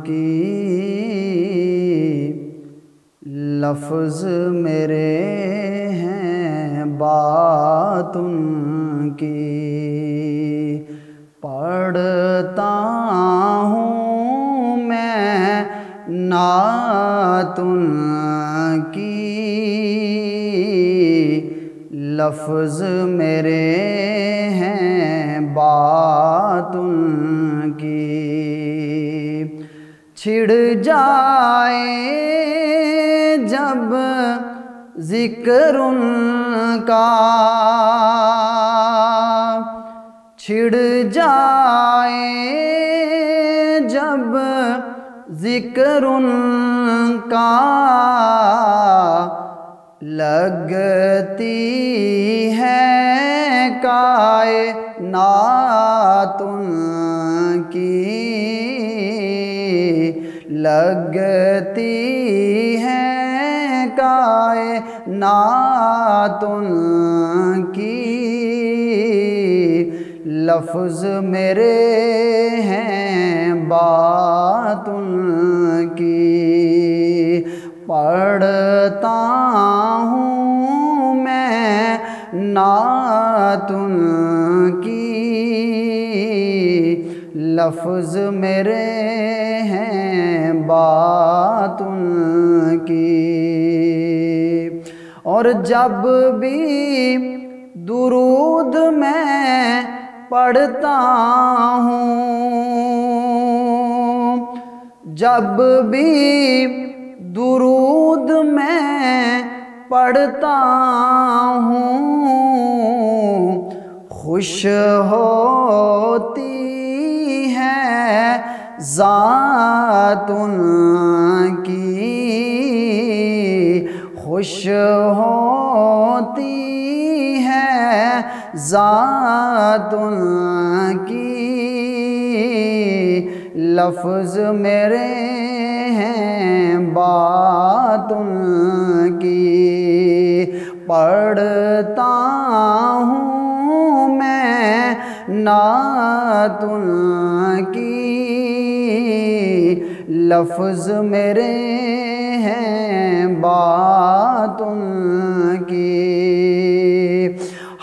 کی لفظ میرے ہیں بات ان کی، پڑھتا ہوں میں نعت ان کی، لفظ میرے ہیں بات ان کی، چھڑ جائے جب ذکر ان کا، چھڑ جائے جب ذکر ان کا، لگتی ہے کائنات ان کی، لگتی ہے کائنات ان کی، لفظ میرے ہیں بات ان کی، پڑھتا ہوں میں نعت ان کی، لفظ میرے ہیں بات ان کی، اور جب بھی درود میں پڑھتا ہوں، جب بھی درود میں پڑھتا ہوں، خوش ہوتی ہے ذات ان کی، خوش ہوتی ہے ذات ان کی، لفظ میرے ہیں بات ان کی، پڑھتا ہوں میں نعت ان کی، لفظ میرے ہیں بات ان کی،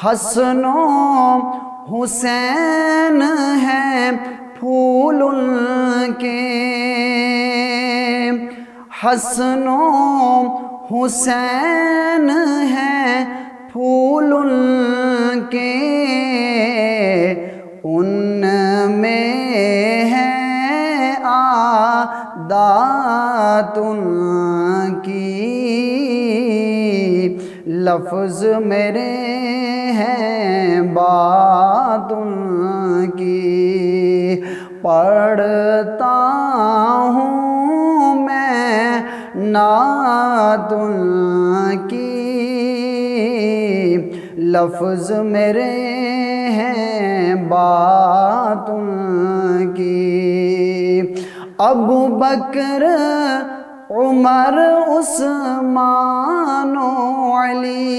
حسن و حسین ہیں پھول ان کے، حسن و حسین ہیں پھول ان کے، ان میں ہے عادات ان کی، لفظ میرے ہیں بات ان کی، پڑھتا ہوں میں نعت ان کی، لفظ میرے ہیں بات ان کی، ابو بکر عمر عثمان و علی،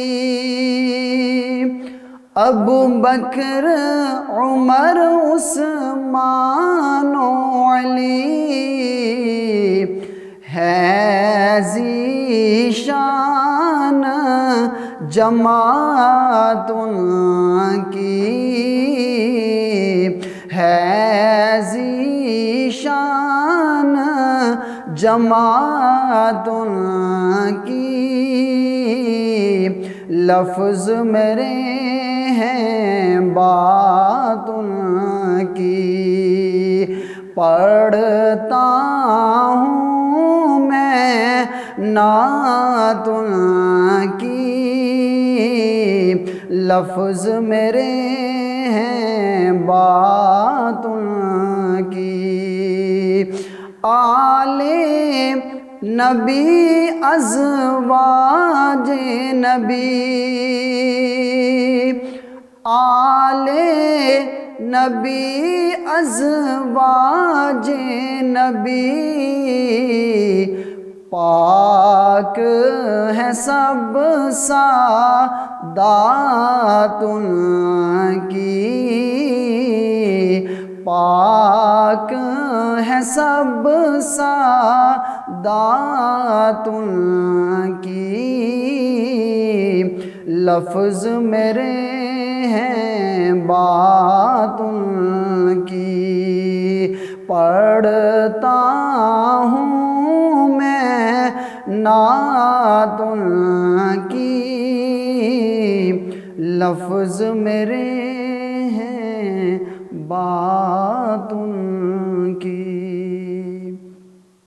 ابو بکر عمر عثمان و علی، ہے ذیشان جماعت ان کی، ہے ذیشان جماعت ان کی، لفظ میرے ہیں بات ان کی، پڑھتا ہوں میں نعت ان کی، لفظ میرے ہیں بات ان کی، آل نبی ازواج نبی، آل نبی ازواج نبی، پاک ہے سب سادات ان کی، پاک ہے سب سادات کی، لفظ میرے ہیں بات کی، پڑھتا ہوں میں نعت کی، لفظ میرے ہیں بات